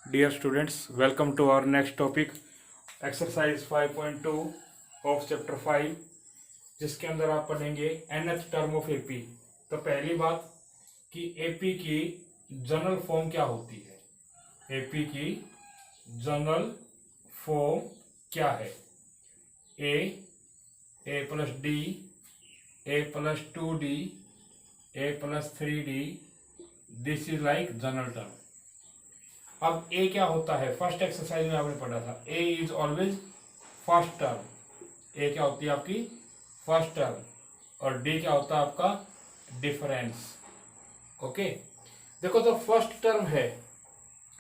Dear students, welcome to our next topic, exercise 5.2 of chapter 5, जिसके अंदर आप पढ़ेंगे nth टर्म ऑफ एपी। तो पहली बात कि एपी की जनरल फॉर्म क्या होती है। एपी की जनरल फॉर्म क्या है? A plus d, a plus 2d, a plus 3d, this is like general term. अब ए क्या होता है? फर्स्ट एक्सरसाइज में आपने पढ़ा था, ए इज ऑलवेज फर्स्ट टर्म। ए क्या होती है आपकी? First term. और डी क्या होता है आपका? डिफरेंस। ओके, देखो जब फर्स्ट टर्म है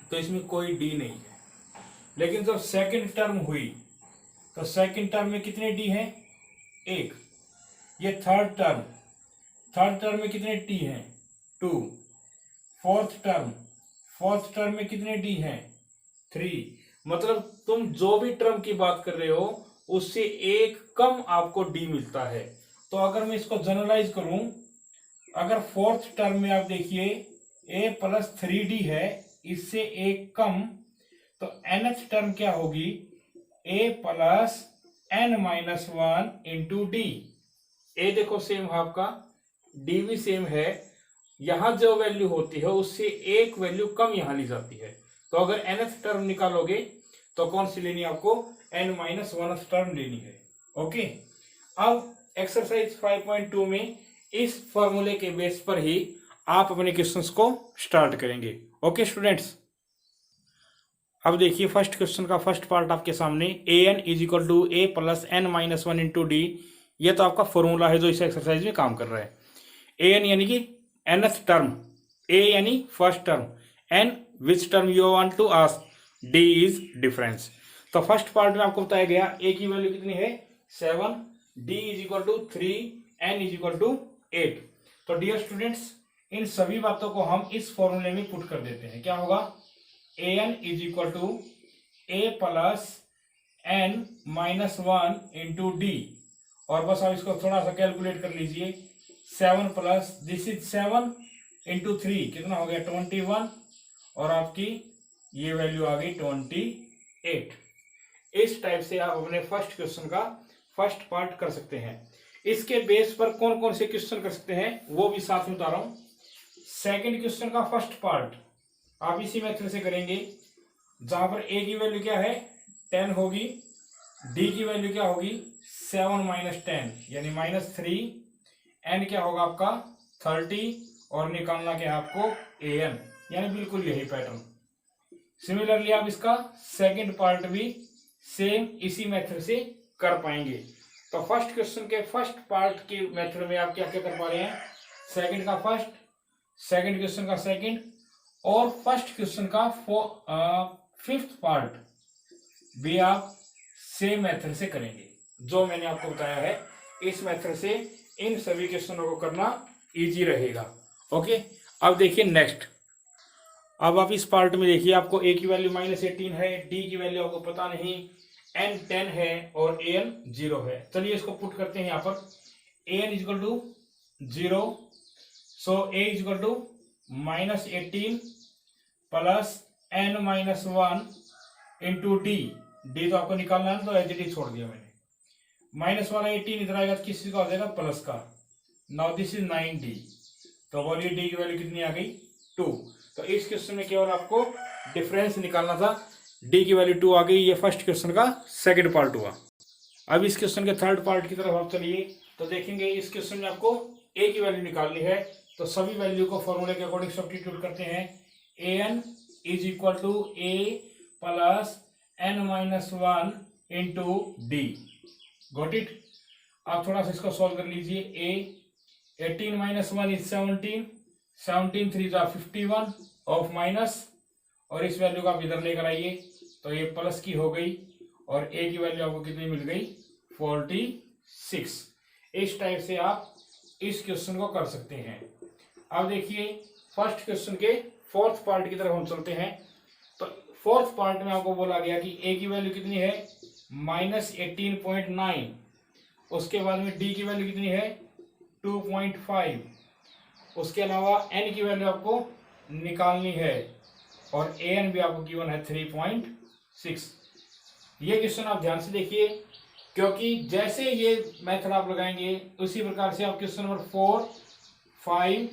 तो इसमें कोई डी नहीं है, लेकिन जब सेकंड टर्म हुई तो सेकंड टर्म में कितने डी हैं? एक। ये थर्ड टर्म में कितने टी हैं? 2। फोर्थ टर्म में कितने डी हैं? 3। मतलब तुम जो भी टर्म की बात कर रहे हो उससे एक कम आपको डी मिलता है। तो अगर मैं इसको जनरलाइज करूं, अगर फोर्थ टर्म में आप देखिए a प्लस 3d है, इससे एक कम, तो nth टर्म क्या होगी? a plus n minus 1 into d. A देखो सेम है आपका, डी भी सेम है। यहां जो वैल्यू होती है उससे एक वैल्यू कम यहां ली जाती है। तो अगर nth टर्म निकालोगे तो कौन सी लेनी है आपको? n माइनस 1 टर्म लेनी है। ओके, अब एक्सरसाइज 5.2 में इस फॉर्मूले के बेस पर ही आप अपने क्वेश्चंस को स्टार्ट करेंगे। ओके स्टूडेंट्स, अब देखिए फर्स्ट क्वेश्चन का फर्स्ट पार्ट आपके सामने, a n is equal to a plus n minus 1 into D. ये तो आपका फॉर्मूला है जो इस एक्सरसाइज में काम कर रहा है। ए एन यानी कि nth टर्म, a यानी first term, n which term you want to ask, d is difference. तो फर्स्ट पार्ट में आपको बताया गया a की वैल्यू कितनी है? 7, d is equal to 3, n is equal to 8। तो डियर स्टूडेंट्स, इन सभी बातों को हम इस फॉर्मूले में पुट कर देते हैं। क्या होगा? an is equal to a plus n minus 1 into D. और बस आप इसको थोड़ा सा कैलकुलेट कर लीजिए। 7 प्लस दिस इज 7 इंटू 3 कितना हो गया? 21। और आपकी ये वैल्यू आ गई 28। इस टाइप से आप अपने फर्स्ट क्वेश्चन का फर्स्ट पार्ट कर सकते हैं। इसके बेस पर कौन कौन से क्वेश्चन कर सकते हैं वो भी साथ में बता रहा हूं। सेकंड क्वेश्चन का फर्स्ट पार्ट आप इसी मेथड से करेंगे, जहां पर ए की वैल्यू क्या है? 10 होगी, डी की वैल्यू क्या होगी? 7 माइनस 10 यानी माइनस 3, एन क्या होगा आपका? 30, और निकालना क्या है आपको? ए एन, यानी बिल्कुल यही पैटर्न। सिमिलरली आप इसका सेकंड पार्ट भी सेम इसी मेथड से कर पाएंगे। तो फर्स्ट क्वेश्चन के फर्स्ट पार्ट के मेथड में आप क्या क्या कर पा रहे हैं? सेकंड का फर्स्ट, सेकंड क्वेश्चन का सेकंड, और फर्स्ट क्वेश्चन का फिफ्थ पार्ट भी आप सेम मेथड से करेंगे। जो मैंने आपको बताया है इस मेथड से इन सभी क्वेश्चनों को करना इजी रहेगा। ओके, अब देखिए नेक्स्ट। अब आप इस पार्ट में देखिए, आपको ए की वैल्यू माइनस 18 है, डी की वैल्यू आपको पता नहीं, एन 10 है और ए एन 0 है। चलिए इसको पुट करते हैं यहाँ पर। A n is equal to 0, so a is equal to minus 18 plus n minus 1 into d. D तो आपको निकालना है, तो एच डी छोड़ दिया मैंने। माइनस वाला 18 इधर आएगा तो किस चीज का हो जाएगा? प्लस का। Now this is 9d। तो बोलिए डी की वैल्यू कितनी आ गई? 2। तो इस क्वेश्चन में केवल आपको डिफरेंस निकालना था, डी की वैल्यू 2 आ गई। ये फर्स्ट क्वेश्चन का सेकंड पार्ट हुआ। अब इस क्वेश्चन के थर्ड पार्ट की तरफ आप चलिए, तो देखेंगे इस क्वेश्चन में आपको ए की वैल्यू निकालनी है। तो सभी वैल्यू को फॉर्मूले के अकॉर्डिंग सब्स्टिट्यूट करते हैं। A n is equal to a plus n minus 1 into d. Got it? आप थोड़ा सा इसको सॉल्व कर लीजिए। ए 18 माइनस 1 इज 17, 17 3 जा 51 ऑफ माइनस, और इस वैल्यू को आप इधर लेकर आइए तो ये प्लस की हो गई, और ए की वैल्यू आपको कितनी मिल गई? 46। इस टाइप से आप इस क्वेश्चन को कर सकते हैं। अब देखिए फर्स्ट क्वेश्चन के फोर्थ पार्ट की तरफ हम चलते हैं। तो फोर्थ पार्ट में आपको बोला गया कि ए की वैल्यू कितनी है? माइनस 18.9। उसके बाद में डी की वैल्यू कितनी है? 2.5। उसके अलावा एन की वैल्यू आपको निकालनी है। और ए एन भी आपको गिवन है 3.6। ये क्वेश्चन आप ध्यान से देखिए, क्योंकि जैसे ये मेथड आप लगाएंगे उसी प्रकार से आप क्वेश्चन नंबर 4, 5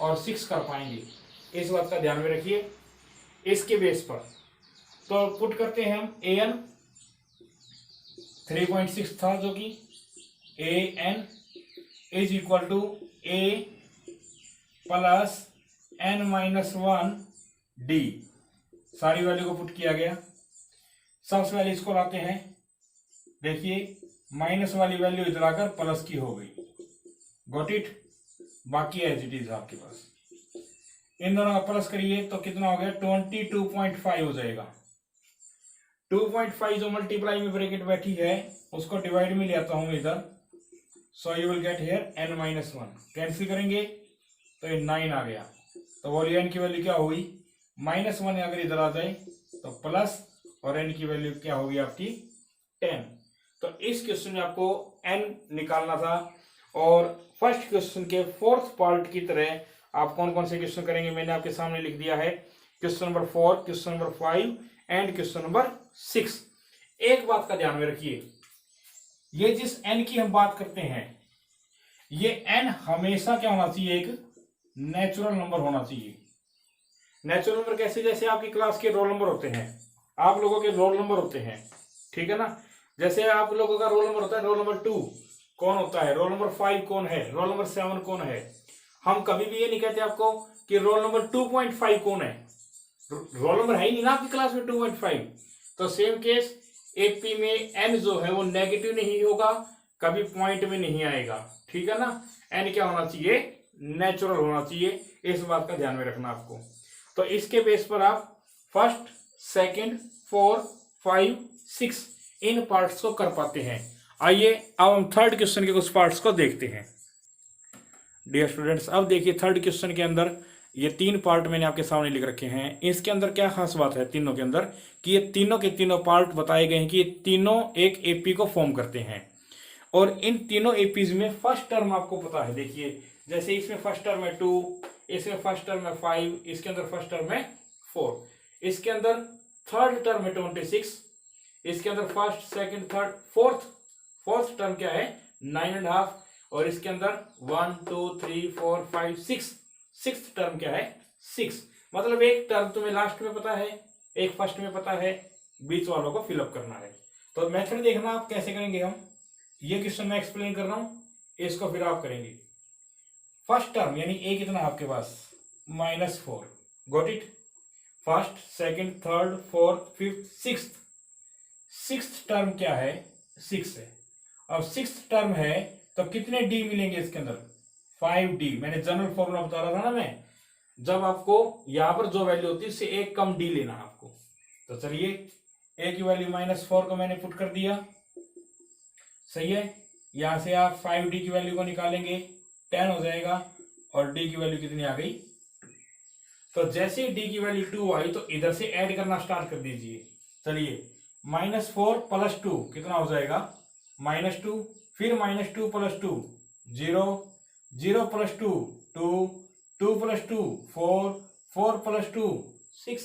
और 6 कर पाएंगे। इस बात का ध्यान में रखिए। इसके बेस पर तो पुट करते हैं हम ए एन 3.6 था, जो कि a n is equal to a plus n minus 1 d. सारी वैल्यू को पुट किया गया। सबसे पहले इसको लाते हैं। देखिए माइनस वाली वैल्यू इधर आकर प्लस की हो गई। Got it. बाकी एज इट इज आपके पास। इन दोनों का प्लस करिए तो कितना हो गया 22.5 हो जाएगा। 2.5 जो मल्टीप्लाई में ब्रैकेट बैठी है उसको डिवाइड में ले आता हूं इधर। So you will get here n minus 1। Cancel करेंगे तो ये 9 आ गया। तो बोलिए n की वैल्यू क्या हुई, -1 अगर इधर आ जाए तो प्लस, और n की वैल्यू क्या होगी आपकी 10। तो इस क्वेश्चन में आपको n निकालना था। और फर्स्ट क्वेश्चन के फोर्थ पार्ट की तरह आप कौन कौन से क्वेश्चन करेंगे मैंने आपके सामने लिख दिया है। Question number 4, question number 5 and question number 6। एक बात का ध्यान में रखिए, ये जिस n की हम बात करते हैं ये n हमेशा क्या होना चाहिए, एक नेचुरल नंबर होना चाहिए। नेचुरल नंबर कैसे, जैसे आपकी क्लास के रोल नंबर होते हैं, आप लोगों के रोल नंबर होते हैं, ठीक है ना। जैसे आप लोगों का रोल नंबर होता है रोल नंबर 2 कौन होता है, रोल नंबर 5 कौन है, रोल नंबर 7 कौन है। हम कभी भी ये नहीं कहते आपको कि रोल नंबर 2.5 कौन है। रोल नंबर है ही नहीं ना आपकी क्लास में 2.5। तो सेम केस एपी में एन जो है वो नेगेटिव नहीं होगा, कभी पॉइंट में नहीं आएगा, ठीक है ना। एन क्या होना चाहिए, नेचुरल होना चाहिए। इस बात का ध्यान में रखना आपको। तो इसके बेस पर आप फर्स्ट, सेकंड, 4, 5, 6 इन पार्ट्स को कर पाते हैं। आइए अब हम थर्ड क्वेश्चन के कुछ पार्ट्स को देखते हैं। डियर स्टूडेंट्स, अब देखिए थर्ड क्वेश्चन के अंदर ये 3 पार्ट मैंने आपके सामने लिख रखे हैं। इसके अंदर क्या खास बात है तीनों के अंदर, कि ये तीनों के तीनों पार्ट बताए गए हैं कि ये तीनों एक एपी को फॉर्म करते हैं। और इन तीनों एपीज में फर्स्ट टर्म आपको पता है। देखिए जैसे इसमें फर्स्ट टर्म है 2, इसमें फर्स्ट टर्म है 5, इसके अंदर फर्स्ट टर्म है 4, इसके अंदर थर्ड टर्म है 26, इसके अंदर first, second, third, fourth term क्या है 9.5, और इसके अंदर 1, 2, 3, 4, 5, 6 सिक्स्थ टर्म क्या है 6। मतलब एक टर्म तुम्हें लास्ट में पता है, एक फर्स्ट में पता है, बीच वालों को फिलअप करना है। तो मेथड देखना आप कैसे करेंगे। हम ये क्वेश्चन मैं एक्सप्लेन कर रहा हूं, इसको फिर आप करेंगे। फर्स्ट टर्म यानी ए कितना आपके पास -4, got it. First, second, third, fourth, fifth, sixth term क्या है 6 है। अब सिक्स्थ टर्म है तो कितने डी मिलेंगे इसके अंदर 5D। मैंने जनरल फॉर्मूला बता रहा था ना मैं, जब आपको यहां पर जो वैल्यू होती है उससे एक कम डी लेना आपको। तो चलिए ए की वैल्यू -4 को मैंने पुट कर दिया, सही है। यहां से आप 5D की वैल्यू को निकालेंगे 10 हो जाएगा, और डी की वैल्यू कितनी आ गई। तो जैसे ही डी की वैल्यू 2 आई तो इधर से ऐड करना स्टार्ट कर दीजिए। चलिए -4 + 2 कितना हो जाएगा -2, फिर -2 + 2 0, 0 + 2 2, 2 + 2 4, 4 + 2 6,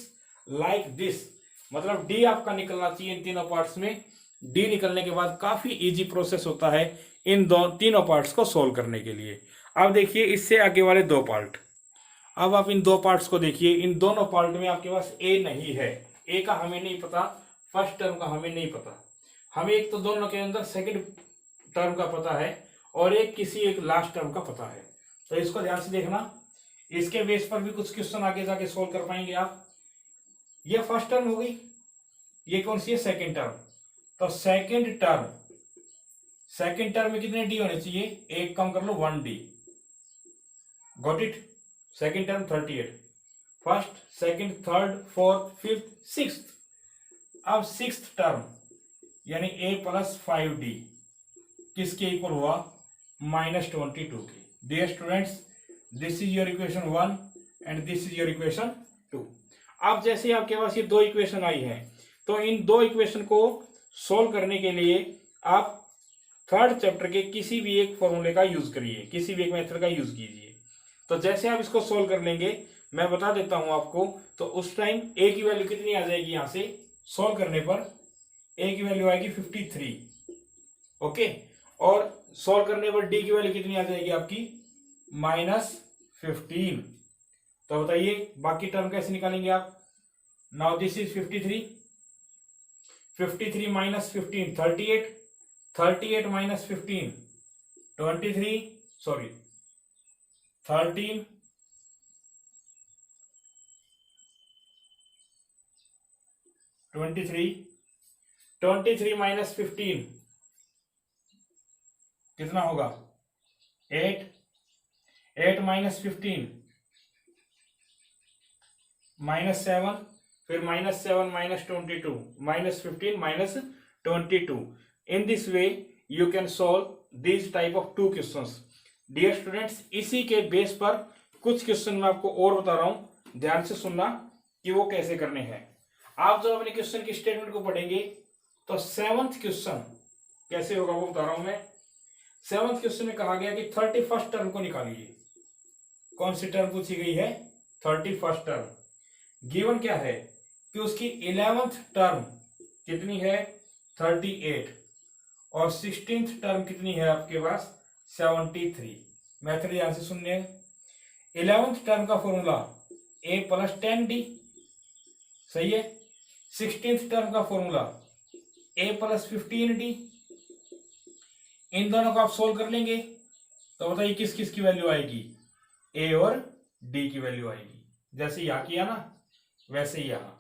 लाइक दिस। मतलब डी आपका निकलना चाहिए इन तीनों पार्ट्स में। डी निकलने के बाद काफी इजी प्रोसेस होता है इन तीनों पार्ट्स को सोल्व करने के लिए। अब देखिए इससे आगे वाले 2 पार्ट। अब आप इन 2 पार्ट्स को देखिए। इन दोनों पार्ट में आपके पास ए नहीं है। ए का हमें नहीं पता, फर्स्ट टर्म का हमें नहीं पता। हमें एक तो दोनों के अंदर सेकंड टर्म का पता है, और एक किसी एक लास्ट टर्म का पता है। तो इसको ध्यान से देखना, इसके बेस पर भी कुछ क्वेश्चन आगे जाके सोल्व कर पाएंगे आप। ये फर्स्ट टर्म हो गई, ये कौन सी है सेकंड टर्म। तो सेकंड टर्म में कितने डी होने चाहिए, एक कम कर लो 1D, got it. Second term 38, first, second, third, fourth, fifth, sixth. अब सिक्स्थ टर्म यानी a + 5D किसके इक्वल हुआ -22 के। Dear students, this is your equation 1 and this is your equation 2। अब जैसे आपके पास ये 2 इक्वेशन आई हैं, तो इन 2 इक्वेशन को सोल्व करने के लिए आप थर्ड चैप्टर के किसी भी एक फॉर्मूले का यूज करिए, किसी भी एक मेथड का यूज कीजिए। तो जैसे आप इसको सोल्व कर लेंगे मैं बता देता हूं आपको। तो उस टाइम ए की वैल्यू कितनी आ जाएगी, यहां से सॉल्व करने पर ए की वैल्यू आएगी 53, ओके। और सॉल्व करने पर डी की वैल्यू कितनी आ जाएगी आपकी, -15। तो बताइए बाकी टर्म कैसे निकालेंगे आप। Now this is 53, 53 minus 15 38, 38 minus 15 23, sorry 13, 23, 23 minus 15 कितना होगा, 8, 8 माइनस 15 -7, फिर -7 minus 22, -15 minus 22। In this way you can solve this type of 2 questions. Dear students, इसी के बेस पर कुछ क्वेश्चन मैं आपको और बता रहा हूं, ध्यान से सुनना कि वो कैसे करने हैं। आप जब अपने क्वेश्चन की स्टेटमेंट को पढ़ेंगे तो 7th क्वेश्चन कैसे होगा वो बता रहा हूं मैं। 7th क्वेश्चन में कहा गया कि 31st टर्म को निकालिए। कौन सी टर्म पूछी गई है, 31st टर्म। गिवन क्या है कि उसकी 11th टर्म कितनी है, 38, और 16th टर्म कितनी है आपके पास, 73। मेथड यहां से सुनने, 11th टर्म का फॉर्मूला a प्लस 10d, सही है। 16th टर्म का फॉर्मूला a प्लस 15d। इन दोनों को आप सोल्व कर लेंगे तो बताइए किस किस की वैल्यू आएगी, a और d की वैल्यू आएगी। जैसे यहां किया ना वैसे ही यहां।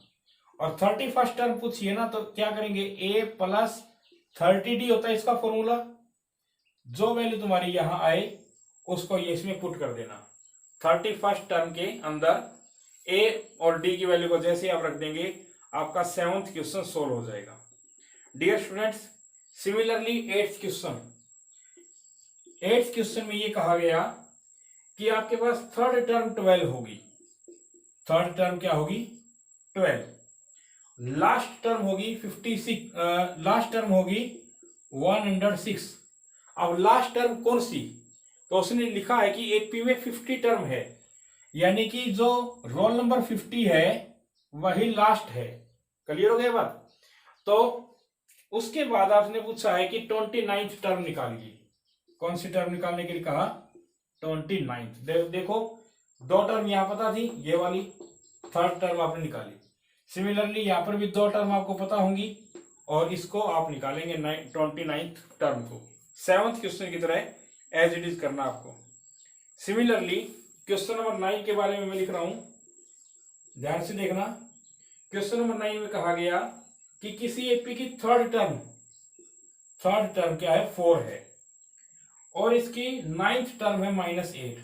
और 31st टर्म पूछिए ना तो क्या करेंगे, a प्लस 30d होता है इसका फॉर्मूला। जो वैल्यू तुम्हारी यहां आए उसको ये इसमें पुट कर देना। 31st टर्म के अंदर a और d की वैल्यू को जैसे आप रख देंगे आपका 7th क्वेश्चन सोल्व हो जाएगा। Dear students, similarly 8th question में ये कहा गया कि आपके पास थर्ड टर्म 12 होगी। थर्ड टर्म क्या होगी, 12। लास्ट टर्म होगी 56, लास्ट टर्म होगी 106। अब लास्ट टर्म कौन सी, तो उसने लिखा है कि एपी में 50 टर्म है, यानी कि जो रोल नंबर 50 है वही लास्ट है। क्लियर हो गया बात। तो उसके बाद आपने पूछा है कि 29th टर्म निकालिए। कौन सी टर्म निकालने के लिए कहा, 29th। देखो दो टर्म यहां पता थी, ये वाली थर्ड टर्म आपने निकाली। सिमिलरली यहां पर भी दो टर्म आपको पता होंगी और इसको आप निकालेंगे 29th टर्म को 7th क्वेश्चन की तरह एज इट इज करना आपको। सिमिलरली क्वेश्चन नंबर 9 के बारे में मैं लिख रहा हूं, ध्यान से देखना। क्वेश्चन नंबर 9 में कहा गया कि किसी एपी की थर्ड टर्म क्या है, 4 है, और इसकी 9th टर्म है -8।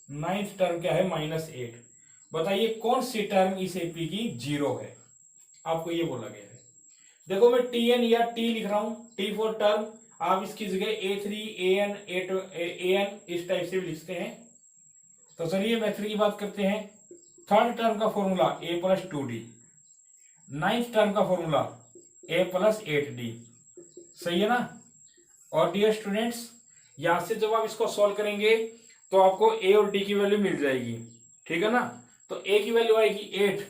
9th टर्म क्या है, -8। बताइए कौन सी टर्म इस एपी की 0 है, आपको ये बोला गया है। देखो मैं TN या T लिख रहा हूं, T फॉर टर्म। आप इसकी जगह A3 AN AN इस टाइप से भी लिखते हैं। तो चलिए मेथड की बात करते हैं। थर्ड टर्म का formula a plus 2d, 9th term का फॉर्मूला a प्लस 8d, सही है ना। और डियर स्टूडेंट्स, यहां से जब आप इसको सॉल्व करेंगे तो आपको a और d की वैल्यू मिल जाएगी, ठीक है ना। तो a की वैल्यू आएगी 8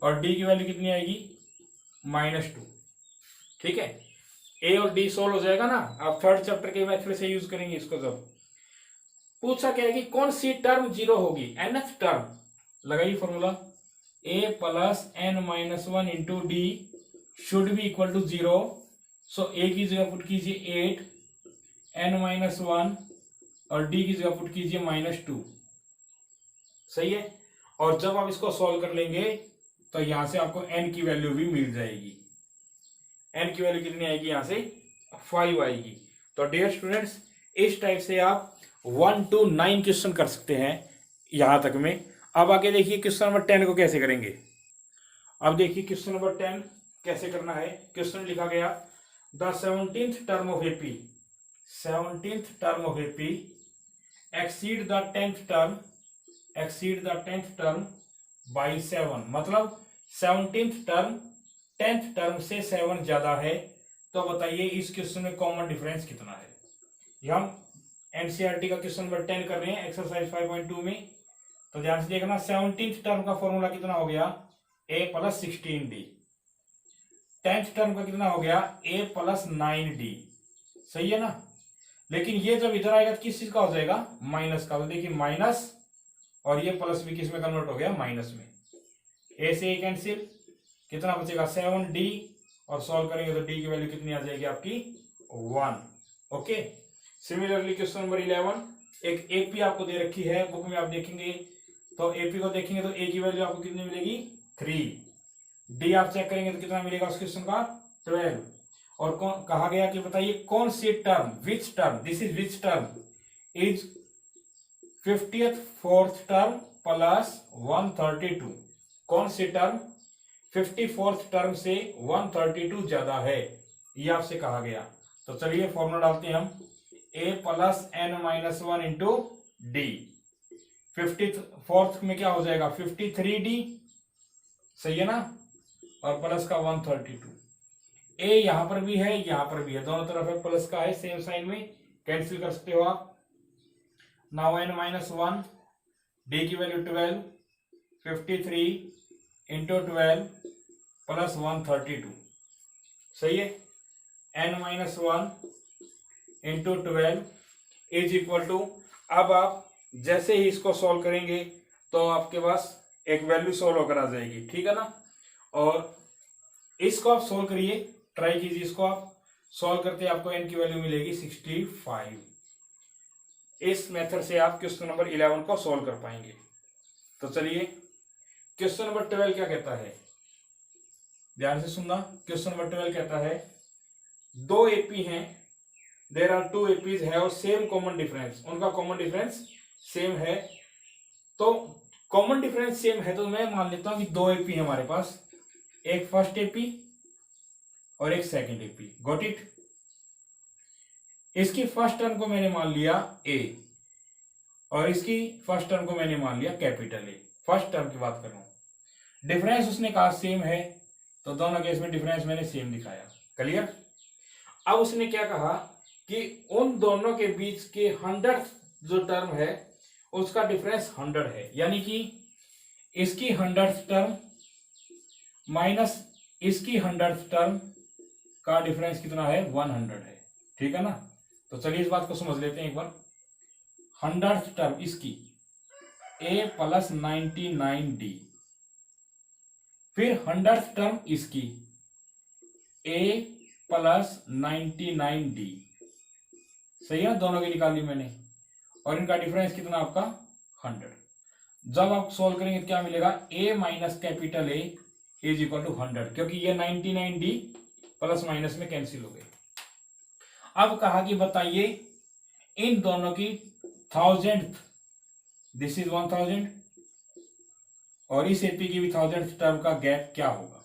और d की वैल्यू कितनी आएगी, -2, ठीक है। a और d सॉल्व हो जाएगा ना। आप थर्ड चैप्टर के मेथड से यूज करेंगे इसको। जब पूछा क्या है कि कौन सी टर्म 0 होगी, nth टर्म, लगाइए formula a plus n-1 into D should be equal to 0। So a की जगह पुट कीजिए 8, n-1 और d की जगह पुट कीजिए -2, सही है। और जब आप इसको सॉल्व कर लेंगे तो यहां से आपको n की वैल्यू भी मिल जाएगी। n की वैल्यू कितनी आएगी, यहां से 5 आएगी। तो डियर स्टूडेंट्स, इस टाइप से आप 1 to 9 क्वेश्चन कर सकते हैं यहां तक में। अब आगे देखिए क्वेश्चन नंबर 10 को कैसे करेंगे। अब देखिए क्वेश्चन नंबर 10 कैसे करना है। क्वेश्चन लिखा गया the 17th term of AP, 17th term of AP exceed the 10th term by 7। मतलब 17th टर्म 10th टर्म से 7 ज्यादा है। तो बताइए इस क्वेश्चन में कॉमन डिफरेंस कितना है। हम एनसीईआरटी का क्वेश्चन नंबर 10 कर रहे हैं एक्सरसाइज 5.2 में। तो ध्यान से देखना, 17th टर्म का फॉर्मूला कितना हो गया, a plus 16d। 10th term का कितना हो गया, a प्लस 9d। सही है ना। लेकिन ये जब इधर आएगा तो किस चीज का हो जाएगा, माइनस का। तो देखिए माइनस और ये प्लस भी किस में कन्वर्ट हो गया, माइनस में। a से a कैंसिल, कितना बचेगा 7d, और सॉल्व करेंगे तो d की वैल्यू कितनी आ जाएगी आपकी 1। ओके। सिमिलरली क्वेश्चन नंबर 11, एक एपी आपको दे रखी है बुक में, आप देखेंगे तो एपी को देखेंगे तो ए की वैल्यू आपको कितनी मिलेगी 3। डी आप चेक करेंगे तो कितना मिलेगा उस क्वेश्चन का 12। और कौन कहा गया कि बताइए कौन सी term, which term, this is which term is 54th term plus 132। कौन सी टर्म 54th टर्म से 132 ज्यादा है, ये आपसे कहा गया। तो चलिए फॉर्मूला डालते हैं हम, a plus n minus 1 into D. 54th में क्या हो जाएगा 53d, सही है ना, और प्लस का 132। a यहां पर भी है यहां पर भी है, दोनों तरफ है प्लस का है, सेम साइन में कैंसिल कर सकते हो आप। नाउ n माइनस 1, d की वैल्यू 12, 53 इंटू 12 प्लस 132, सही है। n minus 1 into 12 is equal to, अब आप जैसे ही इसको सॉल्व करेंगे तो आपके पास एक वैल्यू सॉल्व होकर आ जाएगी, ठीक है ना। और इसको आप सॉल्व करिए, ट्राई कीजिए, इसको आप सॉल्व करते आपको n की वैल्यू मिलेगी 65। इस मेथड से आप क्वेश्चन नंबर 11 को सॉल्व कर पाएंगे। तो चलिए क्वेश्चन नंबर 12 क्या कहता है, ध्यान से सुनना। क्वेश्चन नंबर 12 कहता है दो एपी हैं, there are two APs have same common difference, उनका कॉमन डिफरेंस सेम है। तो कॉमन डिफरेंस सेम है तो मैं मान लेता हूं कि दो एपी है हमारे पास, एक फर्स्ट एपी और एक सेकंड एपी। Got it. इसकी फर्स्ट टर्म को मैंने मान लिया ए और इसकी फर्स्ट टर्म को मैंने मान लिया कैपिटल ए। फर्स्ट टर्म की बात कर रहा हूं, डिफरेंस उसने कहा सेम है तो दोनों केस में डिफरेंस मैंने सेम दिखाया। क्लियर। अब उसने क्या कहा कि उन दोनों के बीच के 100th जो टर्म है उसका डिफरेंस 100 है, यानी कि इसकी 100th टर्म माइनस इसकी 100th टर्म का डिफरेंस कितना है 100 है, ठीक है ना। तो चलिए इस बात को समझ लेते हैं एक बार। 100th टर्म इसकी a प्लस 99d, फिर 100th टर्म इसकी a प्लस 99d, सही है, दोनों की निकाली मैंने, और इनका डिफरेंस कितना आपका 100। जब आप सोल्व करेंगे क्या मिलेगा, a minus capital A is equal to 100, क्योंकि ये 99d प्लस माइनस में कैंसिल हो गए। अब कहा कि बताइए इन दोनों की 1000th, दिस इज 1000, और इस एपी की भी 1000th टर्म का गैप क्या होगा,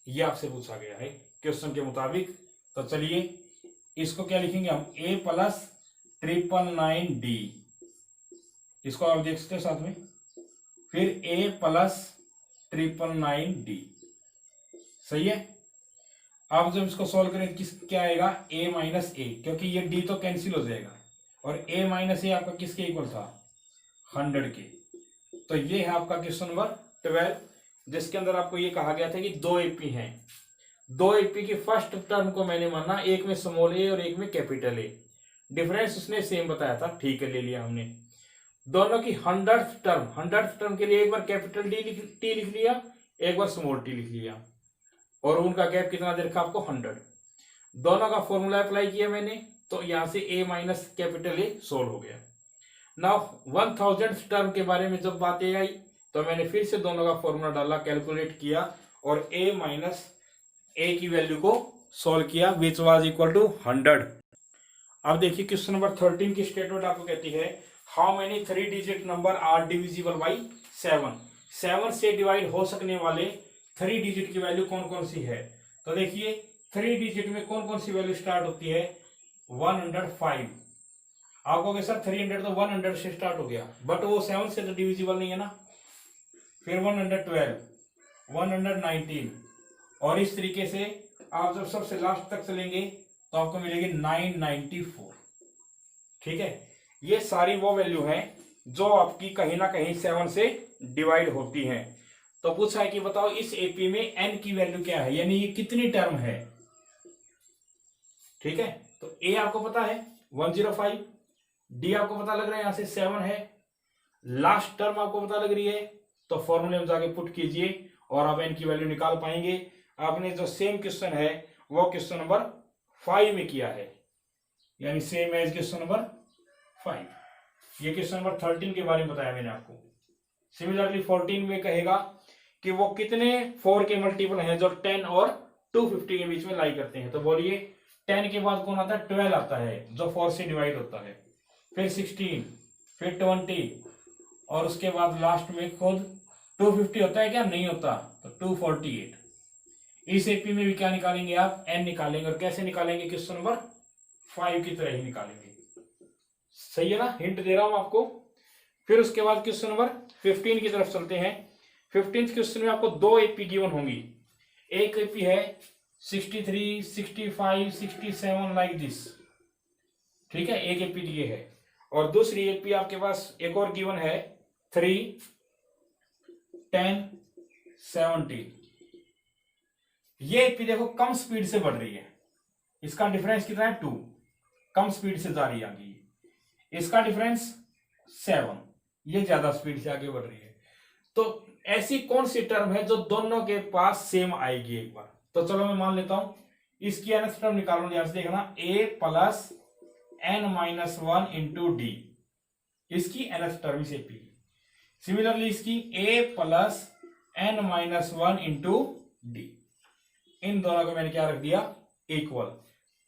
ये आपसे पूछा गया है क्वेश्चन के मुताबिक। तो चलिए इसको क्या लिखेंगे हम, a प्लस 999d, इसको आप देख सकते हो साथ में, फिर a प्लस 999d, सही है। अब जब इसको सॉल्व करें किस क्या आएगा, a माइनस ए, क्योंकि ये d तो कैंसिल हो जाएगा, और a माइनस ए आपका किसके इक्वल था 100 के। तो ये है आपका क्वेश्चन नंबर 12, जिसके अंदर आपको ये कहा गया था कि दो एपी हैं, दो एपी की फर्स्ट टर्म को मैंने माना एक में स्मॉल ए और एक में कैपिटल ए, डिफरेंस उसने सेम बताया था, ठीक है, ले लिया हमने। दोनों की 100th टर्म के लिए एक बार कैपिटल टी लिख लिया, एक बार स्मॉल टी लिख लिया, और उनका गैप कितना दे रखा आपको 100। दोनों का फॉर्मूला अप्लाई किया मैंने, तो यहां से a minus capital A solve हो गया। नाउ 1000th टर्म के बारे में जब बातें आई तो मैंने फिर से दोनों का फॉर्मूला डाला, कैलकुलेट किया और a माइनस ए की वैल्यू को सोल्व किया, विच वाज इक्वल टू 100। अब देखिए क्वेश्चन नंबर 13 की स्टेटमेंट आपको कहती है how many 3 digit number are divisible by 7। 7 से डिवाइड हो सकने वाले 3 डिजिट की वैल्यू कौन कौन सी है। तो देखिए 3 डिजिट में कौन कौन सी वैल्यू स्टार्ट होती है, 105। आपको सर 300 तो 100 से स्टार्ट हो गया, बट वो 7 से तो डिविजिबल नहीं है ना। फिर 112, 119, और इस तरीके से आप जब सबसे लास्ट तक चलेंगे तो आपको मिलेगी 994, ठीक है, ये सारी वो वैल्यू हैं जो आपकी कहीं ना कहीं 7 से डिवाइड होती हैं। तो पूछा है कि बताओ इस एपी में एन की वैल्यू क्या है, यानी ये कितनी टर्म है। ठीक है, तो ए आपको पता है 105, डी आपको पता लग रहा है यहां से 7 है, लास्ट टर्म आपको पता लग रही है, तो फॉर्मूले में जाके पुट कीजिए और आप एन की वैल्यू निकाल पाएंगे। आपने जो सेम क्वेश्चन है वो क्वेश्चन नंबर 5 में किया है, यानी सेम एज क्वेश्चन नंबर 5। ये क्वेश्चन नंबर 13 के बारे में बताया मैंने आपको। सिमिलरली 14 में कहेगा कि वो कितने 4 के मल्टीपल हैं जो 10 और 250 के बीच में लाई करते हैं। तो बोलिए 10 के बाद कौन आता है, 12 आता है जो 4 से डिवाइड होता है, फिर 16, फिर 20 और उसके बाद लास्ट में खुद 250 होता है क्या, नहीं होता, तो 248। इस एपी में भी क्या निकालेंगे आप, एन निकालेंगे, और कैसे निकालेंगे, क्वेश्चन नंबर 5 की तरह ही निकालेंगे। सही है ना, हिंट दे रहा हूं आपको। फिर उसके बाद क्वेश्चन नंबर 15 की तरफ चलते हैं। 15th क्वेश्चन में आपको 2 एपी गिवन होंगी। एक एपी है 63, 65, 67 लाइक दिस, ठीक है, एक एपी ये है। और दूसरी एपी आपके पास एक और गिवन है 3, 10, 70। ये एपी देखो कम स्पीड से बढ़ रही है, इसका डिफरेंस कितना है 2, कम स्पीड से जा रही है आगे, इसका डिफरेंस 7, ये ज्यादा स्पीड से आगे बढ़ रही है। तो ऐसी कौन सी टर्म है जो दोनों के पास सेम आएगी एक बार। तो चलो मैं मान लेता हूं, इसकी nth टर्म निकालो, ध्यान से देखना, a plus n minus 1 into d, इसकी nth टर्म इस एपी की। सिमिलरली इसकी a plus n minus 1 into d, इन दोनों को मैंने क्या रख दिया, इक्वल।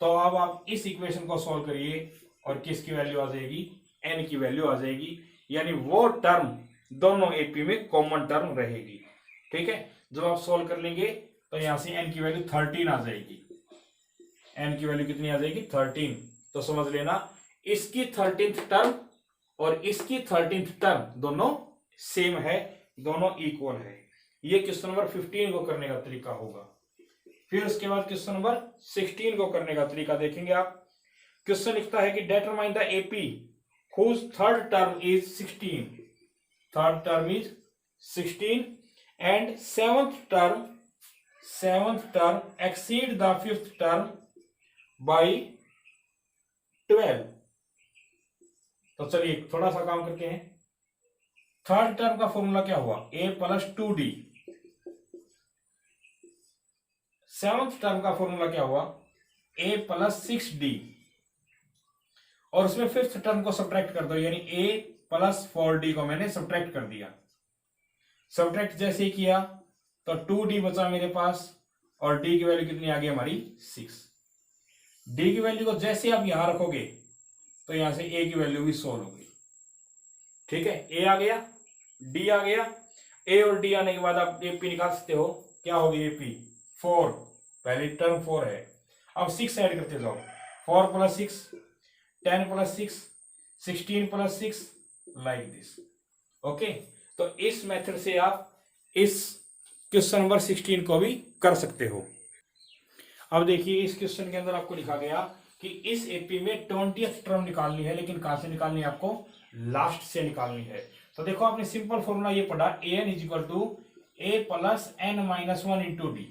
तो अब आप इस इक्वेशन को सॉल्व करिए और किसकी वैल्यू आ जाएगी, n की वैल्यू आ जाएगी, यानी वो टर्म दोनों एपी में कॉमन टर्म रहेगी। ठीक है, जब आप सॉल्व कर लेंगे तो यहां से n की वैल्यू 13 आ जाएगी, n की वैल्यू कितनी आ जाएगी, 13। तो समझ लेना इसकी 13th टर्म और इसकी 13th टर्म दोनों सेम है, दोनों इक्वल है। ये क्वेश्चन नंबर 15 को करने का तरीका होगा। फिर उसके बाद क्वेश्चन नंबर 16 को करने का तरीका देखेंगे आप। क्वेश्चन लिखता है कि determine the AP whose third term is 16, third term is 16 and seventh term exceed the fifth term by 12। तो चलिए थोड़ा सा काम करते हैं। थर्ड टर्म का फॉर्मूला क्या हुआ, a plus 2d। Seventh term का फॉर्मूला क्या हुआ, a प्लस 6d, और उसमें फिफ्थ टर्म को सब्ट्रैक्ट कर दो, यानी a प्लस 4d को मैंने सब्ट्रैक्ट कर दिया। सब्ट्रैक्ट जैसे ही किया तो 2d बचा मेरे पास, और d की वैल्यू कितनी आ गई हमारी 6। d की वैल्यू को जैसे आप यहां रखोगे तो यहां से a की वैल्यू भी सोल्व होगी। ठीक है, a आ गया, d आ गया, a और d आने के बाद आप ap निकाल सकते हो। क्या होगी ap, 4, पहली टर्म 4 है, अब 6 ऐड करते जाओ, 4 plus 6, 10 plus 6, 16 plus 6, like this. Okay, तो इस मेथड से आप इस क्वेश्चन नंबर 16 को भी कर सकते हो। अब देखिए इस क्वेश्चन के अंदर आपको लिखा गया कि इस एपी में 20th टर्म निकालनी है, लेकिन कहां से निकालनी है, आपको लास्ट से निकालनी है। तो देखो आपने सिंपल फॉर्मूला ये पढ़ा, an is equal to a plus n minus 1 into D.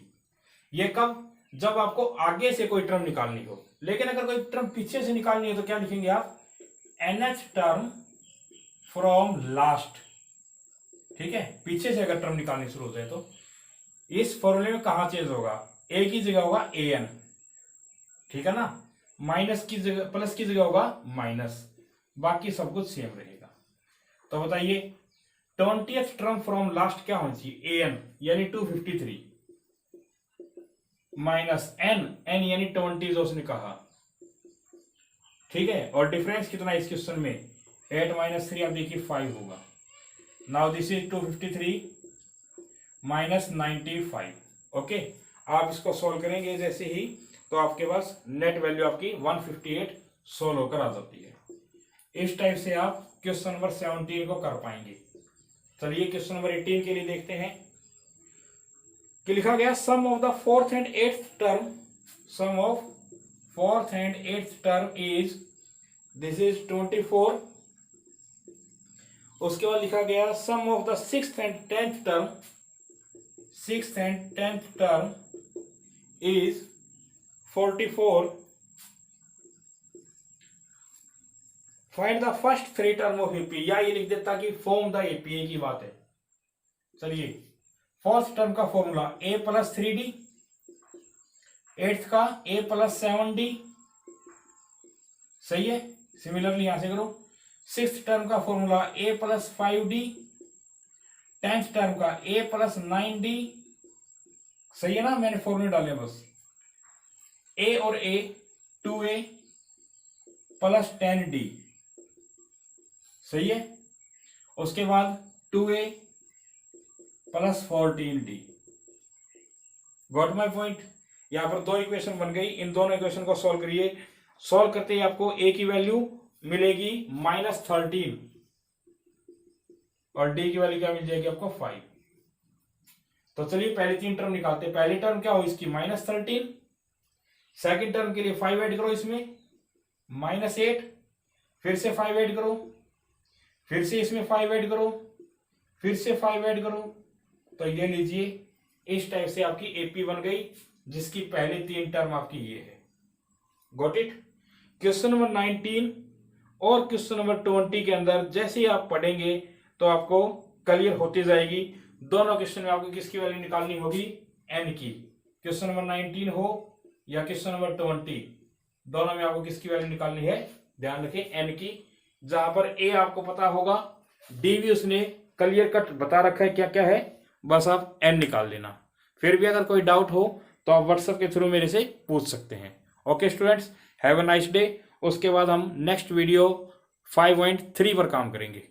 ये कब, जब आपको आगे से कोई टर्म निकालनी हो। लेकिन अगर कोई टर्म पीछे से निकालनी है तो क्या लिखेंगे आप, nth टर्म फ्रॉम लास्ट। ठीक है, पीछे से अगर टर्म निकालनी शुरू हो जाए तो इस फॉर्मूले में कहां चेंज होगा, a की जगह होगा an, ठीक है ना, माइनस की जगह, प्लस की जगह होगा माइनस, बाकी सब कुछ सेम रहेगा। तो बताइए 20th टर्म फ्रॉम लास्ट क्या होनी चाहिए, an यानी 253 माइनस n यानी 20 जो उसने कहा। ठीक है, और डिफरेंस कितना है इस क्वेश्चन में, 8 माइनस 3, आप देखिए 5 होगा। Now this is 253 minus 95। Okay, आप इसको सॉल्व करेंगे जैसे ही, तो आपके पास नेट वैल्यू आपकी 158 सोल्व होकर आ जाती है। इस टाइप से आप क्वेश्चन नंबर 17 को कर पाएंगे। चलिए क्वेश्चन नंबर 18 के लिए देखते हैं कि लिखा गया sum of the fourth and eighth term, sum of fourth and eighth term is this is 24। उसके बाद लिखा गया sum of the sixth and tenth term is 44। Find the first three term of AP, या ये लिख देता कि form the APA की बात है। चलिए फर्स्ट टर्म का formula a plus 3d, eighth का a प्लस 7d, सही है। सिमिलरली यहां से करो। सिक्स्थ टर्म का formula a plus 5d, tenth term का a प्लस 9d, सही है ना। मैंने फॉर्मूले डाले बस। a और a 2a प्लस 10d, सही है। उसके बाद 2a plus 14d। Got my point. यहां पर दो इक्वेशन बन गई। इन दोनों इक्वेशन को सॉल्व करिए। सॉल्व करते ही आपको a की वैल्यू मिलेगी -13 और d की वैल्यू क्या मिल जाएगी आपको 5। तो चलिए पहले तीन टर्म निकालते हैं। पहली टर्म क्या हो इसकी -13, सेकंड टर्म के लिए 5 ऐड करो इसमें -8, फिर से 5 ऐड करो, फिर से इसमें 5 ऐड करो, फिर से 5 ऐड करो। तो ये लीजिए इस टाइप से आपकी एपी बन गई, जिसकी पहली तीन टर्म आपकी ये है। Got it. क्वेश्चन नंबर 19 और क्वेश्चन नंबर 20 के अंदर जैसे ही आप पढ़ेंगे तो आपको क्लियर होती जाएगी। दोनों क्वेश्चन में आपको किसकी वैल्यू निकालनी होगी, एन की। क्वेश्चन नंबर 19 हो या क्वेश्चन नंबर 20, दोनों में आपको किसकी वैल्यू निकालनी है, ध्यान रखें एन की। जहां पर ए आपको पता होगा, डी भी उसने क्लियर कट बता रखा है क्या क्या है, बस आप एन निकाल लेना। फिर भी अगर कोई डाउट हो तो आप व्हाट्सएप के थ्रू मेरे से पूछ सकते हैं। Okay students, have a nice day. उसके बाद हम नेक्स्ट वीडियो 5.3 पर काम करेंगे।